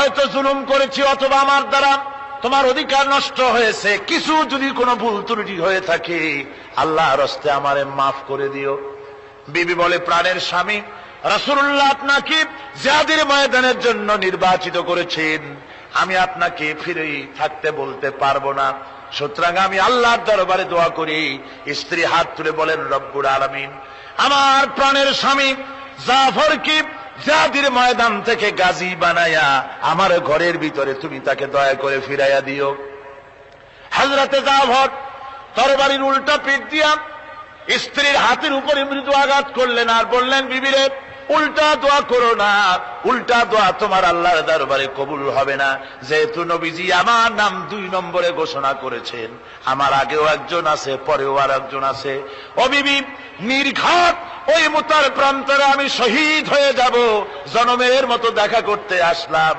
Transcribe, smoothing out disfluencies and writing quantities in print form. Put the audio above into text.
হয়তো জুলুম করেছি অথবা আমার দ্বারা তোমার অধিকার নষ্ট হয়েছে, কিছু যদি কোনো ভুল ত্রুটি হয়ে থাকে আল্লাহর হস্তে আমারে মাফ করে দিও। বিবি বলে, প্রাণের স্বামী রাসূলুল্লাহ আপনাকে জিহাদের ময়দানের জন্য নির্বাচিত করেছেন, আমি আপনাকে ফিরে থাকতে বলতে পারবো না, সুতরাং আমি আল্লাহর দরবারে দোয়া করি। স্ত্রী হাত তুলে বলেন, রব্বুল আলামিন, আমার প্রাণের স্বামী জাফরকে জিহাদের ময়দান থেকে গাজী বানায়া আমার ঘরের ভিতরে তুমি তাকে দয়া করে ফিরাইয়া দিও। হযরতে জাফর তরবারির উল্টা পিঠ দিয়া স্ত্রীর হাতের উপরে মৃদু আঘাত করলেন আর বললেন, বিবিরে উল্টা দোয়া করো না, উল্টা দোয়া তোমার আল্লাহর দরবারে কবুল হবে না, যেহেতু নবীজি আমার নাম 2 নম্বরে ঘোষণা করেছেন, আমার আগেও একজন আছে পরেও আর একজন আছে। ও বিবি, নির্ঘাত ওই মুতার প্রান্তরে আমি শহীদ হয়ে যাব, জনমের মতো দেখা করতে আসলাম।